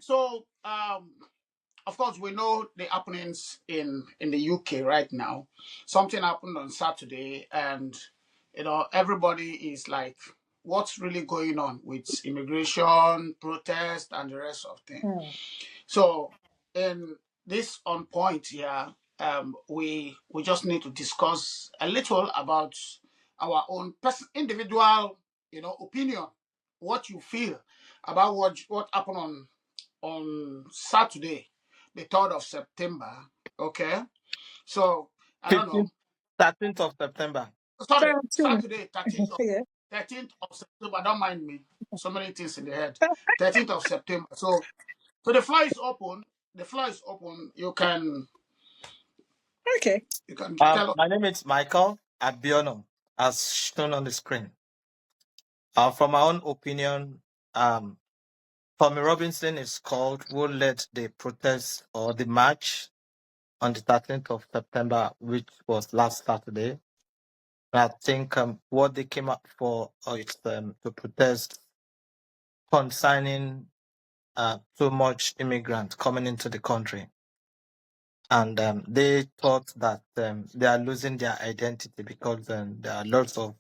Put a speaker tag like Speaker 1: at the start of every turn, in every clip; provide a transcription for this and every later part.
Speaker 1: So of course, we know the happenings in the UK right now. Something happened on Saturday, and everybody is like, "What's really going on with immigration protest and the rest of things?"
Speaker 2: Mm.
Speaker 1: So, in this on point here, we just need to discuss a little about our own individual, opinion, what you feel about what happened on Saturday, the 3rd of September. Okay. So I don't know.
Speaker 3: 15th, 13th of September.
Speaker 1: Sorry,
Speaker 2: 13.
Speaker 1: Saturday, 13th of
Speaker 2: Yeah.
Speaker 1: 13th of September. Don't mind me. So many things in the head. 13th of September. So the floor is open. The floor is open.
Speaker 2: Okay.
Speaker 1: You can tell us.
Speaker 3: My name is Michael Abiono, as shown on the screen. From my own opinion, Tommy Robinson is called who led the protest or the march on the 13th of September, which was last Saturday. I think what they came up for is to protest concerning too much immigrants coming into the country. And they thought that they are losing their identity because there are lots of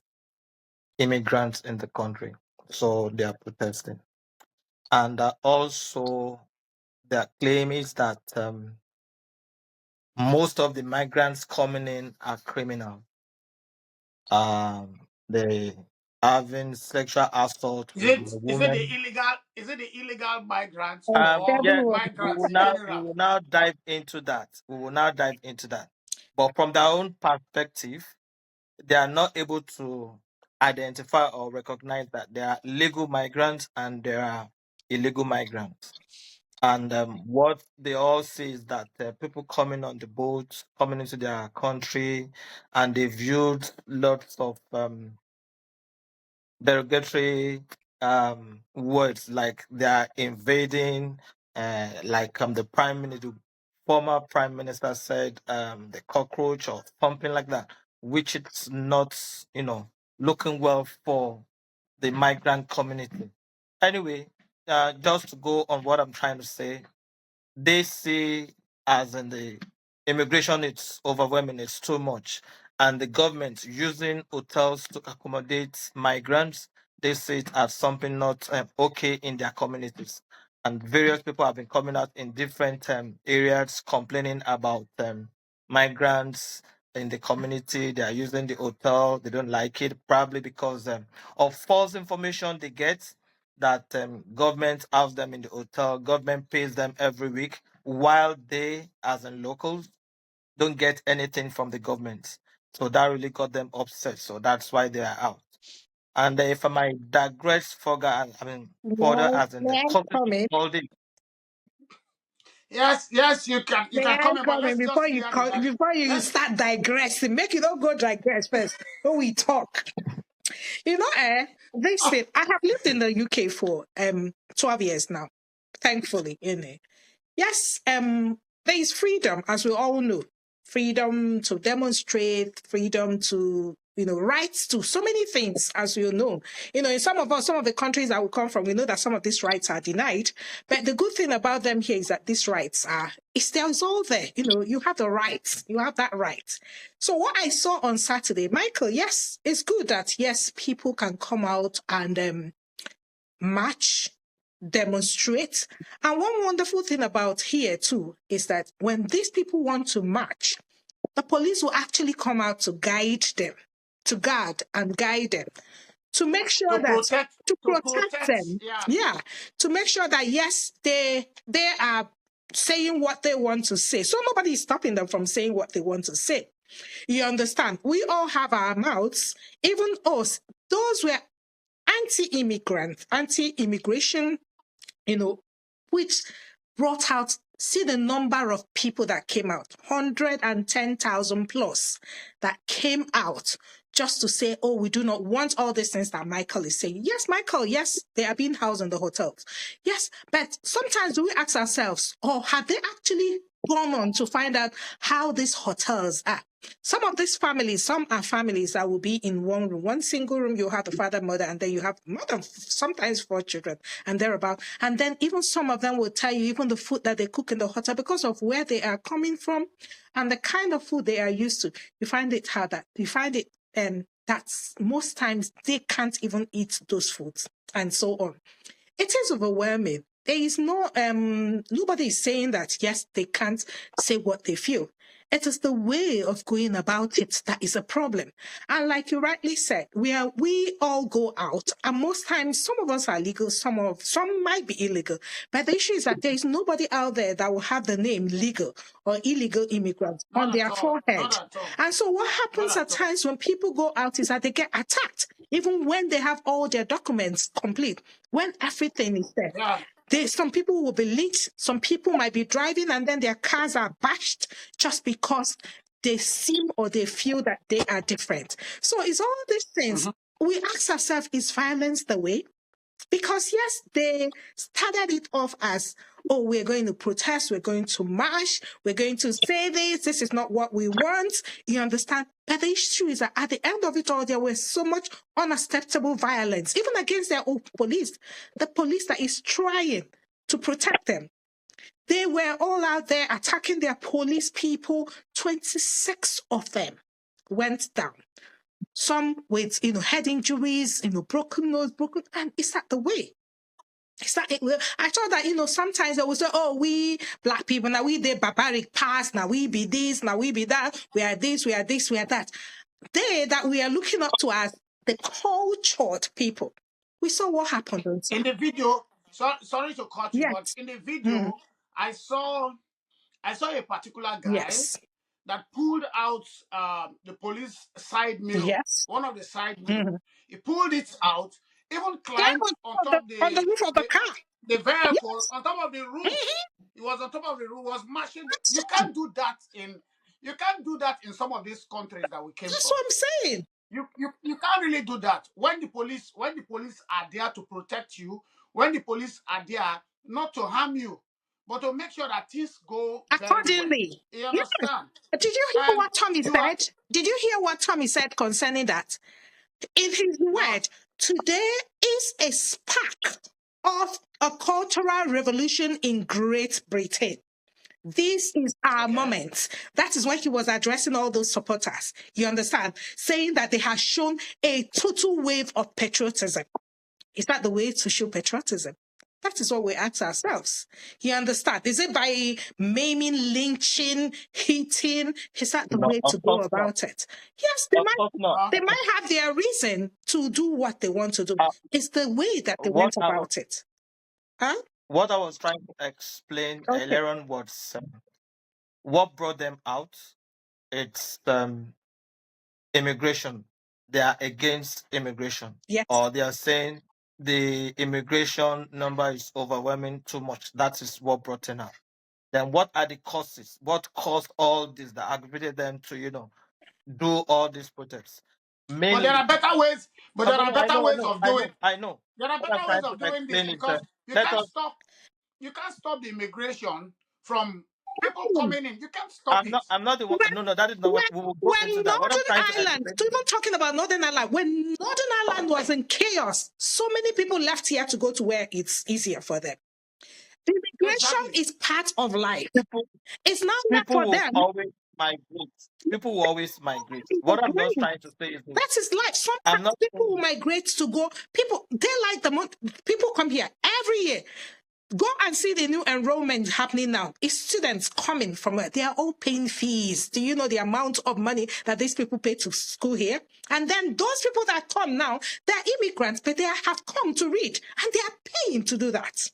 Speaker 3: immigrants in the country. So they are protesting. And also, their claim is that most of the migrants coming in are criminals. They having sexual assault
Speaker 1: Is
Speaker 3: with
Speaker 1: it
Speaker 3: the
Speaker 1: is it the
Speaker 3: women.
Speaker 1: illegal is it the illegal migrants or
Speaker 3: Yes,
Speaker 2: Everyone.
Speaker 1: migrants in
Speaker 3: we
Speaker 1: general?
Speaker 3: will now dive into that. We will now dive into that. But from their own perspective, they are not able to identify or recognize that there are legal migrants and there are illegal migrants. And what they all say is that people coming on the boats, coming into their country, and they viewed lots of derogatory words like they are invading, like the prime minister, former prime minister said, the cockroach or something like that, which it's not, looking well for the migrant community. Anyway, just to go on what I'm trying to say, they see as in the immigration it's overwhelming, it's too much, and the government using hotels to accommodate migrants, they see it as something not okay in their communities. And various people have been coming out in different areas complaining about migrants in the community. They are using the hotel, they don't like it, probably because of false information they get that government has them in the hotel, government pays them every week, while they, as in locals, don't get anything from the government. So that really got them upset. So that's why they are out. And if I might digress further,
Speaker 2: May
Speaker 3: as in
Speaker 2: may
Speaker 3: the
Speaker 2: I
Speaker 3: constitution
Speaker 2: come in?
Speaker 3: called it.
Speaker 1: Yes, you can
Speaker 2: May I
Speaker 1: come in, but
Speaker 2: come in
Speaker 1: let's just
Speaker 2: before you
Speaker 1: hear the guy.
Speaker 2: before you
Speaker 1: Let's
Speaker 2: start digressing? Make you don't go digress first when we talk. This
Speaker 1: oh,
Speaker 2: thing, I have lived in the UK for 12 years now, thankfully, Yes, there is freedom, as we all know. Freedom to demonstrate, freedom to, rights to so many things, as you know. In some of the countries that we come from, we know that some of these rights are denied. But the good thing about them here is that these rights it's all there. You have the rights. You have that right. So what I saw on Saturday, Michael, yes, it's good that, yes, people can come out and march, demonstrate. And one wonderful thing about here too is that when these people want to march, the police will actually come out to guide them, to guard and guide them, to make sure
Speaker 1: to
Speaker 2: that
Speaker 1: protect
Speaker 2: to
Speaker 1: to
Speaker 2: protect
Speaker 1: protect.
Speaker 2: them.
Speaker 1: Yeah.
Speaker 2: Yeah, to make sure that yes, they are saying what they want to say. So nobody is stopping them from saying what they want to say. You understand? We all have our mouths, even us. Those were anti-immigrant, anti-immigration, which brought out, see the number of people that came out, 110,000 plus that came out just to say, oh, we do not want all these things that Michael is saying. Yes, Michael, yes, they are being housed in the hotels. Yes, but sometimes we ask ourselves, oh, have they actually gone on to find out how these hotels are. Some of these families, some are families that will be in one room, one single room. You have the father, mother, and then you have more than sometimes 4 children and thereabout. And then even some of them will tell you even the food that they cook in the hotel because of where they are coming from and the kind of food they are used to. You find it harder. You find it that's most times they can't even eat those foods and so on. It is overwhelming. There is no, nobody is saying that, yes, they can't say what they feel. It is the way of going about it that is a problem. And like you rightly said, we all go out, and most times some of us are legal, some might be illegal. But the issue is that there is nobody out there that will have the name legal or illegal immigrant on
Speaker 1: Not
Speaker 2: their
Speaker 1: at all.
Speaker 2: forehead.
Speaker 1: Not at all.
Speaker 2: And so what happens
Speaker 1: Not
Speaker 2: at
Speaker 1: at all.
Speaker 2: times when people go out is that they get attacked, even when they have all their documents complete, when everything is there.
Speaker 1: Yeah.
Speaker 2: Some people will be lynched. Some people might be driving and then their cars are bashed just because they seem or they feel that they are different. So it's all these things.
Speaker 1: Mm-hmm.
Speaker 2: We ask ourselves, is violence the way? Because yes, they started it off as, oh, we're going to protest, we're going to march, we're going to say this is not what we want. You understand? But the issue is that at the end of it all, there was so much unacceptable violence, even against their own police, the police that is trying to protect them. They were all out there attacking their police people. 26 of them went down. Some with, head injuries, broken nose, and is that the way? Is that it? I thought that, sometimes they will say, oh, we black people, now we the barbaric past, now we be this, now we be that, we are this, we are this, we are that. They that we are looking up to as the cultured people. We saw what happened.
Speaker 1: In the video, sorry to cut you,
Speaker 2: Yes.
Speaker 1: but in the video, I saw a particular guy
Speaker 2: Yes.
Speaker 1: that pulled out the police side mirror.
Speaker 2: Yes.
Speaker 1: One of the side mirror. He pulled it out, even
Speaker 2: Yeah,
Speaker 1: climbed on top
Speaker 2: on the roof of the car.
Speaker 1: the vehicle,
Speaker 2: Yes.
Speaker 1: on top of the roof. He was on top of the roof, was mashing. You can't do that in some of these countries that we came
Speaker 2: That's
Speaker 1: from.
Speaker 2: what I'm saying.
Speaker 1: You can't really do that. When the police are there to protect you, when the police are there not to harm you, but to make sure that things go very well.
Speaker 2: Accordingly.
Speaker 1: You understand?
Speaker 2: Did you hear
Speaker 1: And
Speaker 2: what Tommy
Speaker 1: you
Speaker 2: said? Did you hear what Tommy said concerning that? In his word, today is a spark of a cultural revolution in Great Britain. This is our moment. That is when he was addressing all those supporters. You understand? Saying that they have shown a total wave of patriotism. Is that the way to show patriotism? That is what we ask ourselves. You understand? Is it by maiming, lynching, hitting? Is that the way to go about it? Yes, they might have their reason to do what they want to do. It's the way that they went about it. Huh?
Speaker 3: What I was trying to explain earlier on was what brought them out. It's immigration. They are against immigration.
Speaker 2: Yes.
Speaker 3: Or they are saying the immigration number is overwhelming too much. That is what brought them out. Then what are the causes? What caused all this that aggravated them to, do all these protests? Mainly,
Speaker 1: but there are better ways. But there are better ways of doing.
Speaker 3: I know.
Speaker 1: There are better ways of doing this because you can't stop the immigration from people coming in. You can't stop it.
Speaker 3: I'm not the one. No, that is not what we will go into that. What I'm trying to
Speaker 2: Ireland, even talking about Northern Ireland, when Northern Ireland was in chaos, so many people left here to go to where it's easier for them. Immigration is part of life. It's not that for them.
Speaker 3: People will always migrate. What I'm just trying to say is
Speaker 2: that is life. Sometimes people will migrate to go. They like the month. People come here every year. Go and see the new enrollment happening now. It's students coming from where they are all paying fees. Do you know the amount of money that these people pay to school here? And then those people that come now, they're immigrants, but they have come to read and they are paying to do that.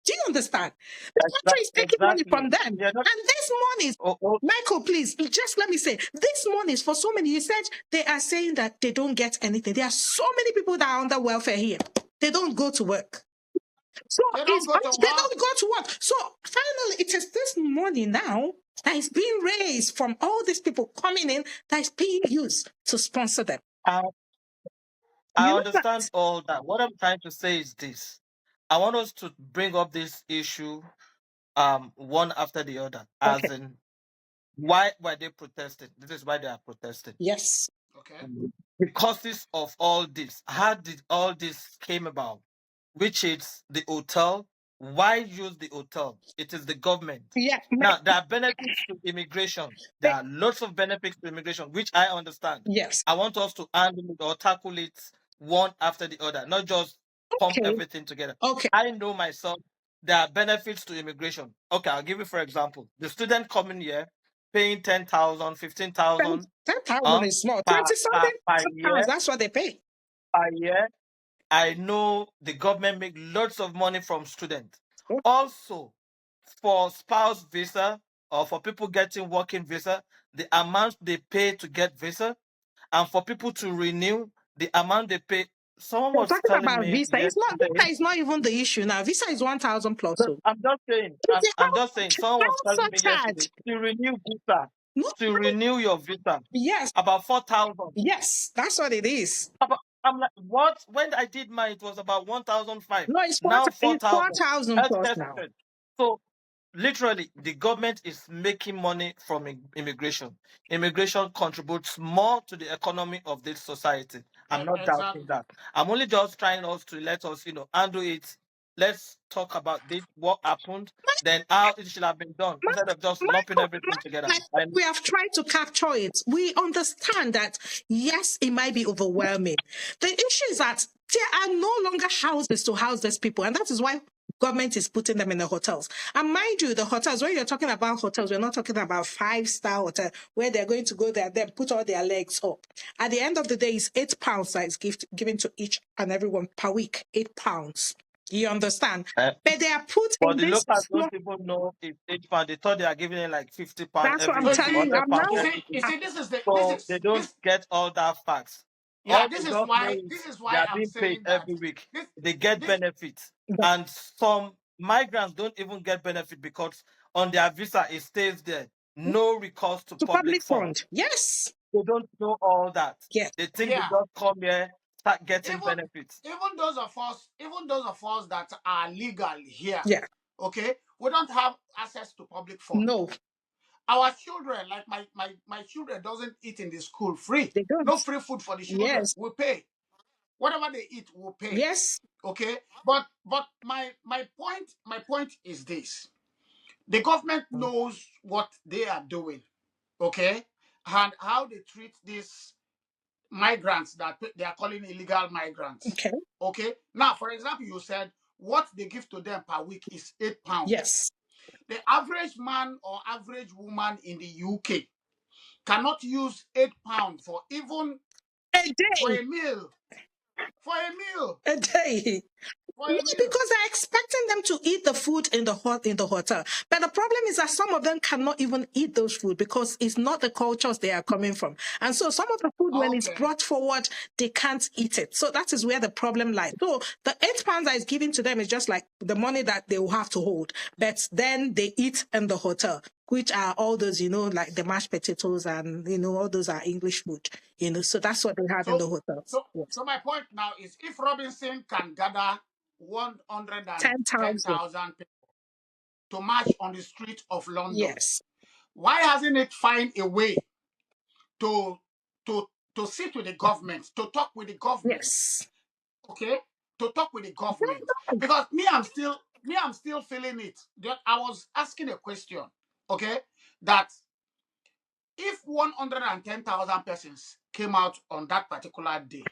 Speaker 2: Do you understand? The country is taking money from them. And this money is, Michael, please, just let me say, this money is for so many. You said they are saying that they don't get anything. There are so many people that are under welfare here. They don't go to work. So they don't go to work. So finally, it is this money now that is being raised from all these people coming in that is being used to sponsor them.
Speaker 3: I understand all that. What I'm trying to say is this. I want us to bring up this issue one after the other. As
Speaker 2: Okay.
Speaker 3: in, why were they protesting? This is why they are protesting.
Speaker 2: Yes.
Speaker 1: Okay.
Speaker 3: The causes of all this. How did all this came about? Which is the hotel. Why use the hotel? It is the government.
Speaker 2: Yeah.
Speaker 3: Now, there are benefits to immigration. There
Speaker 2: They-
Speaker 3: are lots of benefits to immigration, which I understand.
Speaker 2: yes.
Speaker 3: I want us to handle it or tackle it one after the other, not just pump
Speaker 2: Okay.
Speaker 3: everything together.
Speaker 2: Okay.
Speaker 3: I know myself, there are benefits to immigration. Okay, I'll give you, for example, the student coming here, paying 10,000, 15,000
Speaker 2: 10,000 is small.
Speaker 3: per,
Speaker 2: 20 something
Speaker 3: per
Speaker 2: pounds.
Speaker 3: year,
Speaker 2: That's what they pay.
Speaker 3: per year. I know the government make lots of money from students.
Speaker 2: Oh,
Speaker 3: Also, for spouse visa or for people getting working visa, the amount they pay to get visa, and for people to renew, the amount they pay. Someone
Speaker 2: we're
Speaker 3: was
Speaker 2: talking
Speaker 3: telling
Speaker 2: about
Speaker 3: me
Speaker 2: visa. It's not
Speaker 3: yesterday.
Speaker 2: visa is not even the issue now. Visa is 1,000 plus.
Speaker 3: No,
Speaker 2: So
Speaker 3: I'm just saying. I'm just saying. Someone was
Speaker 2: how
Speaker 3: telling me
Speaker 2: much
Speaker 3: yesterday
Speaker 2: charge?
Speaker 3: to renew visa,
Speaker 2: No.
Speaker 3: to renew your visa,
Speaker 2: Yes.
Speaker 3: about 4,000.
Speaker 2: Yes. That's what it is.
Speaker 3: I'm like, what? When I did mine, it was about 1,005.
Speaker 2: No, it's
Speaker 3: Now
Speaker 2: it's
Speaker 3: 4,000.
Speaker 2: 4,000
Speaker 3: Healthcare
Speaker 2: plus now.
Speaker 3: student. So literally, the government is making money from immigration. Immigration contributes more to the economy of this society. I'm not doubting
Speaker 1: Exactly.
Speaker 3: that. I'm only just trying us to let us, handle it. Let's talk about this, what happened, then how it should have been done, instead of just lumping everything together.
Speaker 2: Michael, we have tried to capture it. We understand that, yes, it might be overwhelming. The issue is that there are no longer houses to house these people, and that is why government is putting them in the hotels. And mind you, the hotels, when you're talking about hotels, we're not talking about 5-star hotel where they're going to go there, then put all their legs up. At the end of the day, it's £8 that is given to each and everyone per week. £8. You understand?
Speaker 3: Eh,
Speaker 2: But they are put
Speaker 3: but
Speaker 2: in
Speaker 3: the
Speaker 2: this
Speaker 3: locals
Speaker 2: small.
Speaker 3: don't even know it's £8. They thought they are giving it like £50
Speaker 2: That's what
Speaker 3: every
Speaker 2: I'm
Speaker 1: So you
Speaker 3: week,
Speaker 2: telling
Speaker 1: see,
Speaker 2: you. I'm
Speaker 3: £100
Speaker 2: now.
Speaker 3: every
Speaker 1: you
Speaker 3: week.
Speaker 1: see, this is the
Speaker 3: So they don't get all that facts.
Speaker 1: yeah,
Speaker 3: All they just know
Speaker 1: this
Speaker 3: is
Speaker 1: is
Speaker 3: they
Speaker 1: why
Speaker 3: are
Speaker 1: I'm
Speaker 3: being paid
Speaker 1: saying that
Speaker 3: every week.
Speaker 1: this
Speaker 3: They get
Speaker 1: this
Speaker 3: benefits. And some migrants don't even get benefit because on their visa it stays there. No recourse to
Speaker 2: To
Speaker 3: public
Speaker 2: public
Speaker 3: fund.
Speaker 2: fund. Yes.
Speaker 3: They don't know all that.
Speaker 2: Yes.
Speaker 3: They think they
Speaker 1: yeah.
Speaker 3: just come here, start getting
Speaker 1: Even
Speaker 3: benefits.
Speaker 1: even those of us that are legal here,
Speaker 2: Yeah.
Speaker 1: okay, we don't have access to public fund.
Speaker 2: No,
Speaker 1: Our children, like my children, doesn't eat in the school free.
Speaker 2: they don't.
Speaker 1: No free food for the children.
Speaker 2: Yes.
Speaker 1: We pay. Whatever they eat, we'll pay.
Speaker 2: Yes.
Speaker 1: Okay. But my point is this: the government knows what they are doing, okay, and how they treat these migrants that they are calling illegal migrants.
Speaker 2: Okay.
Speaker 1: Okay. Now, for example, you said what they give to them per week is £8.
Speaker 2: Yes.
Speaker 1: The average man or average woman in the UK cannot use £8 for even
Speaker 2: A
Speaker 1: for
Speaker 2: day.
Speaker 1: a meal. For a meal.
Speaker 2: A day.
Speaker 1: For
Speaker 2: Yeah,
Speaker 1: a meal.
Speaker 2: because they're expecting them to eat the food in the hotel. But the problem is that some of them cannot even eat those food because it's not the cultures they are coming from. And so some of the food, when it's
Speaker 1: Okay.
Speaker 2: brought forward, they can't eat it. So that is where the problem lies. So the £8 that is given to them is just like the money that they will have to hold. But then they eat in the hotel, which are all those, like the mashed potatoes and, all those are English food, So that's what they have in
Speaker 1: So
Speaker 2: the hotels.
Speaker 1: so
Speaker 2: Yes.
Speaker 1: so my point now is if Robinson can gather
Speaker 2: 10,000.
Speaker 1: 110,000 people to march on the street of London,
Speaker 2: Yes.
Speaker 1: why hasn't it find a way to to to sit with the government, to talk with the government,
Speaker 2: Yes.
Speaker 1: okay? To talk with the government. Because I'm still feeling it. I was asking a question, okay? That if 110,000 persons came out on that particular day,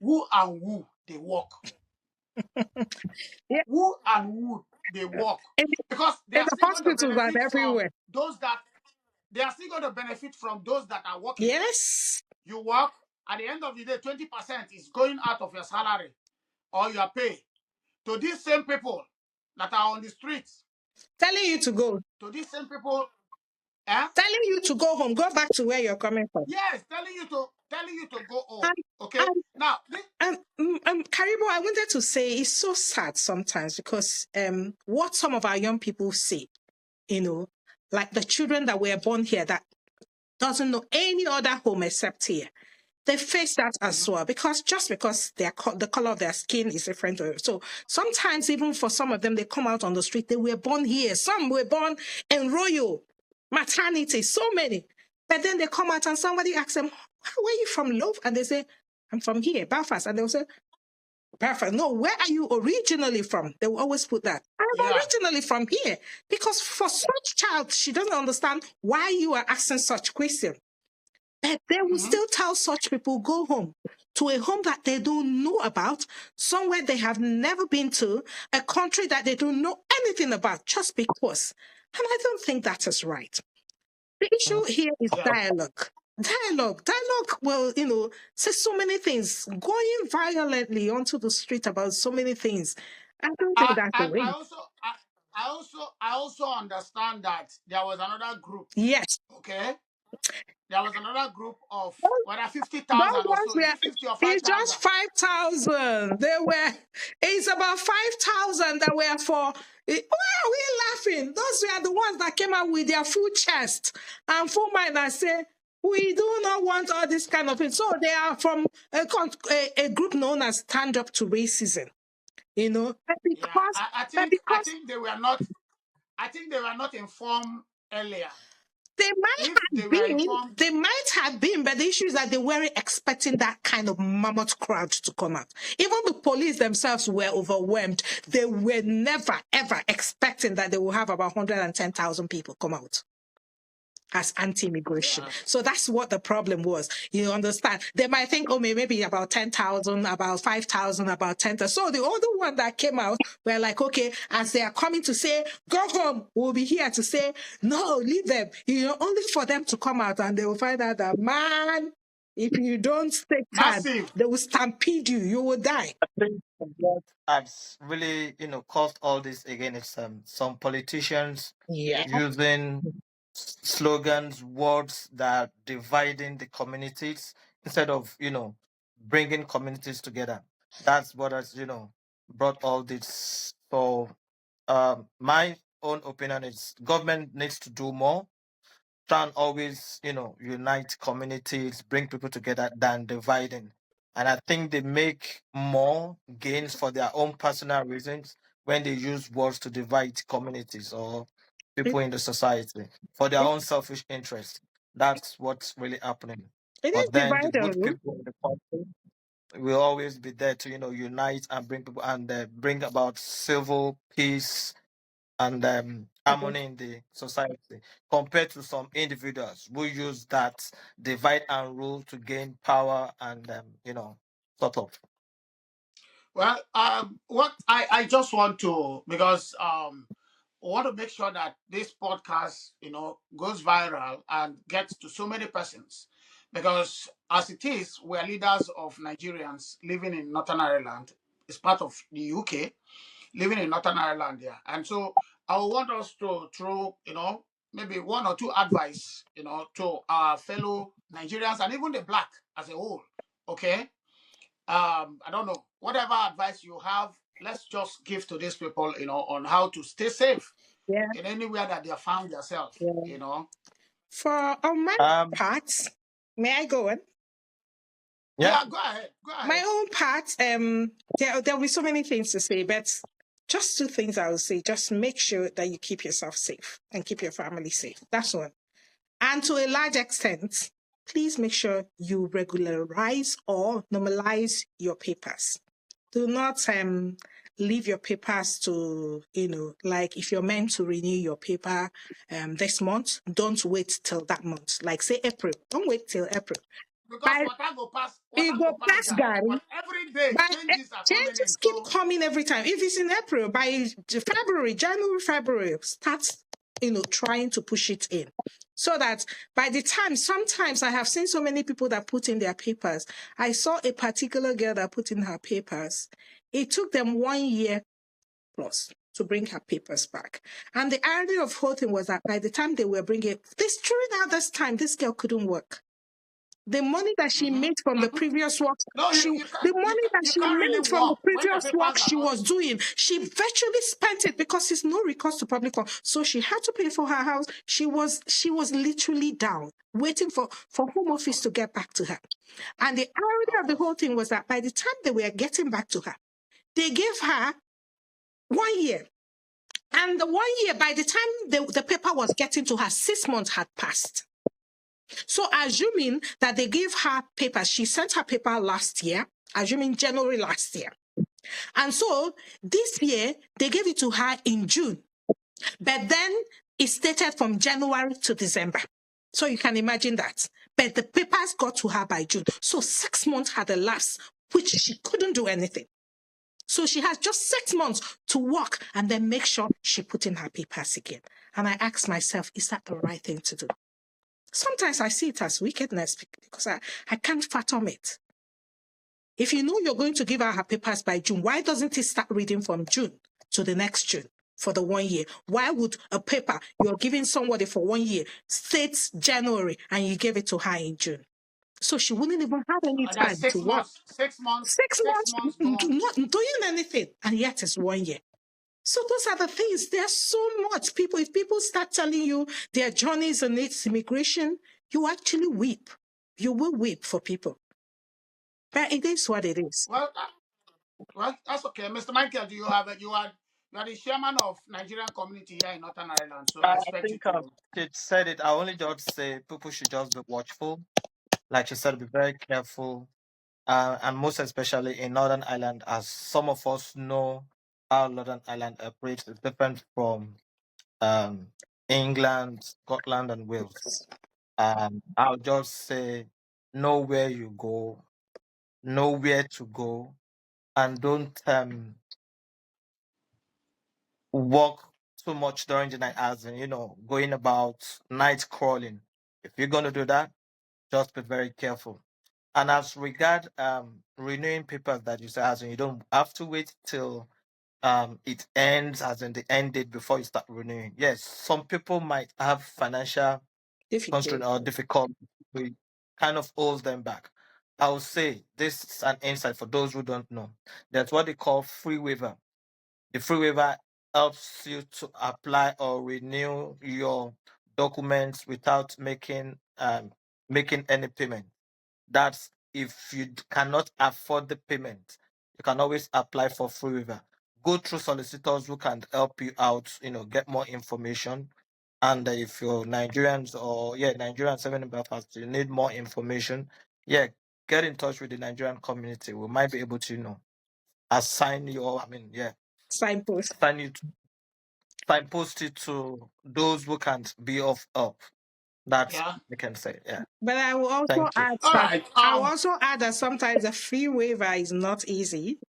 Speaker 1: who and who they work?
Speaker 2: Yeah.
Speaker 1: Who and who they work?
Speaker 2: In,
Speaker 1: Because they
Speaker 2: in
Speaker 1: are
Speaker 2: the
Speaker 1: still going to
Speaker 2: hospitals and
Speaker 1: benefit from
Speaker 2: everywhere.
Speaker 1: those that they are still going to benefit from those that are working.
Speaker 2: Yes.
Speaker 1: You work, at the end of the day, 20% is going out of your salary or your pay to these same people that are on the streets.
Speaker 2: Telling you to go.
Speaker 1: To these same people,
Speaker 2: Telling you to go home. Go back to where you're coming from.
Speaker 1: yes, telling you to go home.
Speaker 2: And,
Speaker 1: Okay. Now,
Speaker 2: Karibo, I wanted to say it's so sad sometimes because what some of our young people say, like the children that were born here that doesn't know any other home except here. they face that as well, because just because the color of their skin is different. So sometimes even for some of them, they come out on the street, they were born here. Some were born in royal maternity, so many. But then they come out and somebody asks them, where are you from, love? And they say, I'm from here, Belfast. And they'll say, Belfast. No, where are you originally from? They will always put that. I'm originally from here. Because for such child, she doesn't understand why you are asking such question. But they will still tell such people, go home to a home that they don't know about, somewhere they have never been to, a country that they don't know anything about, just because. And I don't think that is right. The issue here is dialogue. Dialogue will, say so many things, going violently onto the street about so many things. I don't think that's the
Speaker 1: And
Speaker 2: way.
Speaker 1: I also understand that there was another group.
Speaker 2: Yes.
Speaker 1: Okay. There was another group of whether 50,000
Speaker 2: Those
Speaker 1: or
Speaker 2: ones
Speaker 1: so. Is it 50 or 5,000?
Speaker 2: It's just 5,000. It's about 5,000 that were for. Why are we laughing? Those were the ones that came out with their full chest and full mind and say, we do not want all this kind of thing. So they are from a group known as Stand Up to Racism.
Speaker 1: I think they were not. I think they were not informed earlier.
Speaker 2: They might have been, but the issue is that they weren't expecting that kind of mammoth crowd to come out. Even the police themselves were overwhelmed. They were never, ever expecting that they will have about 110,000 people come out as anti-immigration. So that's what the problem was. You understand? They might think, maybe about 10,000, about 5,000, about 10,000. So the other one that came out were like, okay, as they are coming to say, go home, we'll be here to say, no, leave them. Only for them to come out and they will find out that, man, if you don't stay calm, they will stampede you. You will die.
Speaker 3: I think what has really, caused all this again is some politicians using slogans, words that are dividing the communities instead of, bringing communities together. That's what has, brought all this. So, my own opinion is government needs to do more, try and always, unite communities, bring people together than dividing. And I think they make more gains for their own personal reasons when they use words to divide communities or people in the society for their own selfish interests. That's what's really happening. But then the good people in the country will always be there to, unite and bring people and bring about civil peace and harmony in the society, compared to some individuals who use that divide and rule to gain power and sort of.
Speaker 1: Well, what I just want to, because want to make sure that this podcast, goes viral and gets to so many persons, because as it is, we are leaders of Nigerians living in Northern Ireland. It's part of the UK, living in Northern Ireland there, and so I want us to throw, maybe one or two advice, to our fellow Nigerians and even the black as a whole. Okay. I don't know, whatever advice you have, let's just give to these people, on how to stay safe in anywhere that they have found themselves,
Speaker 2: For on my part, may I go on?
Speaker 1: Yeah, go ahead.
Speaker 2: My own part, there'll be so many things to say, but just two things I will say. Just make sure that you keep yourself safe and keep your family safe. That's one. And to a large extent, please make sure you regularize or normalize your papers. Do not leave your papers to, like if you're meant to renew your paper this month, don't wait till that month. Like say April, don't wait till April.
Speaker 1: Because water go pass,
Speaker 2: Gary.
Speaker 1: but every day
Speaker 2: changes keep coming every time. If it's in April, by January, start trying to push it in, so that by the time, sometimes I have seen so many people that put in their papers. I saw a particular girl that put in her papers. It took them 1 year plus to bring her papers back. And the irony of the whole thing was that by the time they were bringing this, during all this time, this girl couldn't work. The money that she made from the previous work,
Speaker 1: No,
Speaker 2: the money that
Speaker 1: you
Speaker 2: she
Speaker 1: can't
Speaker 2: made
Speaker 1: really
Speaker 2: from the
Speaker 1: walk when the
Speaker 2: previous work
Speaker 1: papers are
Speaker 2: she
Speaker 1: not.
Speaker 2: was doing, she virtually spent it because it's no recourse to public fund. So she had to pay for her house. She was literally down, waiting for Home Office to get back to her. And the irony
Speaker 1: Of
Speaker 2: of the whole
Speaker 1: course.
Speaker 2: thing was that by the time they were getting back to her, they gave her 1 year. And the 1 year, by the time the paper was getting to her, 6 months had passed. So assuming that they gave her paper, she sent her paper last year, assuming January last year. And so this year, they gave it to her in June. But then it stated from January to December. So you can imagine that. But the papers got to her by June. So 6 months had elapsed, which she couldn't do anything. So she has just 6 months to work and then make sure she put in her papers again. And I asked myself, is that the right thing to do? Sometimes I see it as wickedness because I can't fathom it. If you know you're going to give her her papers by June, why doesn't it start reading from June to the next June for the 1 year? Why would a paper you're giving somebody for 1 year states January and you give it to her in June? So she wouldn't even have any
Speaker 1: And that's
Speaker 2: time to
Speaker 1: 6
Speaker 2: work.
Speaker 1: months. 6 months.
Speaker 2: 6
Speaker 1: 6
Speaker 2: months
Speaker 1: months
Speaker 2: not doing anything, and yet it's 1 year. So those are the things. There's so much. If people start telling you their journeys and its immigration, you actually weep. You will weep for people. But it is what it is.
Speaker 1: Well, that's okay. Mr. Michael, do you have it? You are the chairman of Nigerian community here in Northern Ireland, so I
Speaker 3: I
Speaker 1: expect you
Speaker 3: think
Speaker 1: to.
Speaker 3: she said it. I only just say people should just be watchful. Like she said, be very careful. And most especially in Northern Ireland, as some of us know how Northern Ireland operates is different from England, Scotland, and Wales. I'll just say, know where you go, know where to go, and don't walk too much during the night, as in, going about night crawling. If you're going to do that, just be very careful. And as regard renewing papers that you say, as in, you don't have to wait till it ends, as in the end date, before you start renewing. Yes, some people might have financial constraint
Speaker 2: Difficult.
Speaker 3: or difficult, we kind of holds them back. I would say this is an insight for those who don't know. That's what they call free waiver. The free waiver helps you to apply or renew your documents without making any payment. That's if you cannot afford the payment, you can always apply for free waiver. Go through solicitors who can help you out, get more information. And if you're Nigerians or Nigerians living in Belfast, you need more information, get in touch with the Nigerian community. We might be able to, assign you, or
Speaker 2: Signpost.
Speaker 3: signpost you to those who can be of help. That's
Speaker 1: Yeah.
Speaker 3: I can say. Yeah.
Speaker 2: But I will also
Speaker 3: Thank you.
Speaker 2: add
Speaker 1: All
Speaker 2: that
Speaker 1: right.
Speaker 2: sometimes the fee waiver is not easy.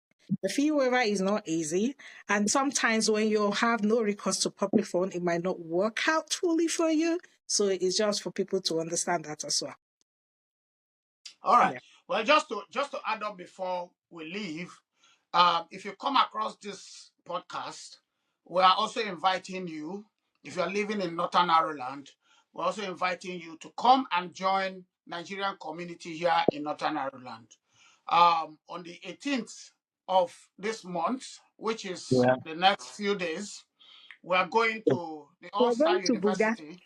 Speaker 2: The fee waiver is not easy. And sometimes when you have no recourse to public fund, it might not work out fully for you. So it's just for people to understand that as well.
Speaker 1: All right.
Speaker 2: Yeah.
Speaker 1: Well, just to add up before we leave, if you come across this podcast, we are also inviting you. If you are living in Northern Ireland, we're also inviting you to come and join Nigerian community here in Northern Ireland. On the 18th of this month, which is
Speaker 3: Yeah.
Speaker 1: the next few days, we are going to the
Speaker 2: We're
Speaker 1: Ulster
Speaker 2: going to Buga.
Speaker 1: University.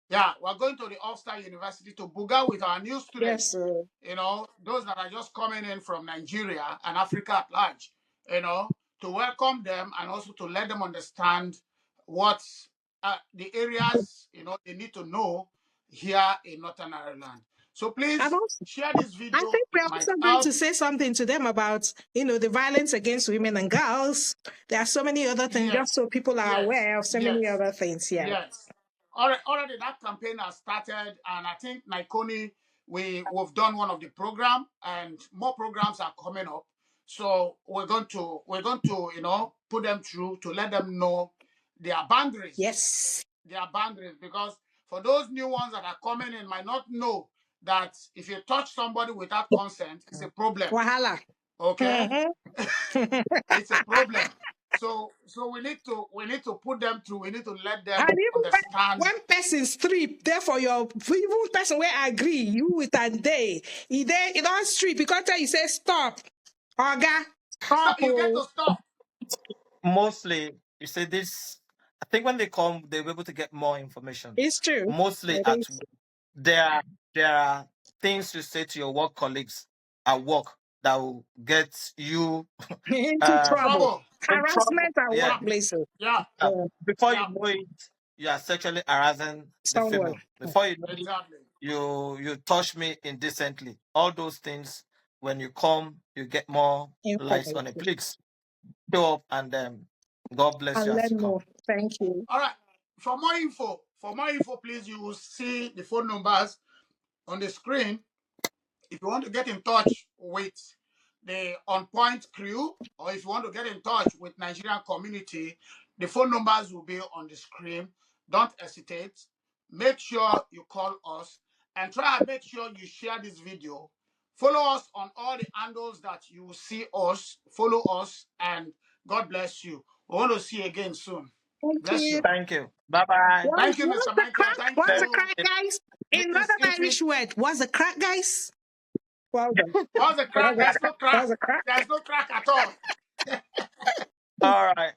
Speaker 1: Yeah, we're going to the Ulster University to Buga with our new
Speaker 2: Yes,
Speaker 1: students. Those that are just coming in from Nigeria and Africa at large, to welcome them and also to let them understand what the areas, they need to know here in Northern Ireland. So
Speaker 2: And
Speaker 1: please
Speaker 2: also,
Speaker 1: share this
Speaker 2: I
Speaker 1: video.
Speaker 2: think we're
Speaker 1: It might
Speaker 2: also going
Speaker 1: help.
Speaker 2: to say something to them about, the violence against women and girls. There are so many other things, just
Speaker 1: Yes,
Speaker 2: so people are
Speaker 1: yes,
Speaker 2: aware of so many
Speaker 1: yes.
Speaker 2: other things. Yeah.
Speaker 1: Yes. Already that campaign has started, and I think Nikoni, we've done one of the program, and more programs are coming up. So we're going to put them through to let them know their boundaries.
Speaker 2: Yes.
Speaker 1: Their boundaries, because for those new ones that are coming in might not know that if you touch somebody without consent, it's a problem.
Speaker 2: Wahala.
Speaker 1: Okay?
Speaker 2: Mm-hmm.
Speaker 1: It's a problem. So we need to put them through. We need to let them
Speaker 2: And even
Speaker 1: understand.
Speaker 2: when one person strip, therefore your even person where agree, you with and they don't strip because you say stop. Oga,
Speaker 1: Stop.
Speaker 2: stop.
Speaker 1: You get
Speaker 2: Oh.
Speaker 1: to stop.
Speaker 3: Mostly, you see this. I think when they come, they'll be able to get more information.
Speaker 2: It's true.
Speaker 3: Mostly
Speaker 2: It
Speaker 3: at
Speaker 2: is.
Speaker 3: there are things you say to your work colleagues at work that will get you
Speaker 2: Into
Speaker 3: uh,
Speaker 2: trouble.
Speaker 1: Trouble.
Speaker 3: in trouble.
Speaker 2: Harassment at
Speaker 3: Yeah.
Speaker 2: workplaces.
Speaker 1: Yeah.
Speaker 3: Before you
Speaker 1: Yeah.
Speaker 3: know it, you are sexually harassing the
Speaker 2: Someone.
Speaker 3: female. Before you know it,
Speaker 1: Exactly.
Speaker 3: you touch me indecently. All those things. When you come, you get more lights on it.
Speaker 2: Information.
Speaker 3: Please show up and God bless you
Speaker 2: And
Speaker 3: as
Speaker 2: let
Speaker 3: you come.
Speaker 2: know. Thank you.
Speaker 1: All right. For more info, please, you will see the phone numbers on the screen. If you want to get in touch with the On Point crew, or if you want to get in touch with Nigerian community, the phone numbers will be on the screen. Don't hesitate. Make sure you call us and try and make sure you share this video. Follow us on all the handles that you will see us. Follow us, and God bless you. We want to see you again soon.
Speaker 2: Thank
Speaker 1: Bless
Speaker 2: you.
Speaker 1: you.
Speaker 3: Thank you. Bye bye.
Speaker 1: Thank you,
Speaker 2: What's
Speaker 1: Mr.
Speaker 2: the
Speaker 1: Michael.
Speaker 2: crack?
Speaker 1: Thank
Speaker 2: What's the
Speaker 1: you,
Speaker 2: crack, guys? In
Speaker 1: Mrs.
Speaker 2: another
Speaker 1: Eaton.
Speaker 2: Irish word, what's the crack, guys? Well done.
Speaker 1: What's the crack?
Speaker 2: What's
Speaker 1: There's no crack.
Speaker 2: the crack?
Speaker 1: There's no crack at all.
Speaker 3: All right.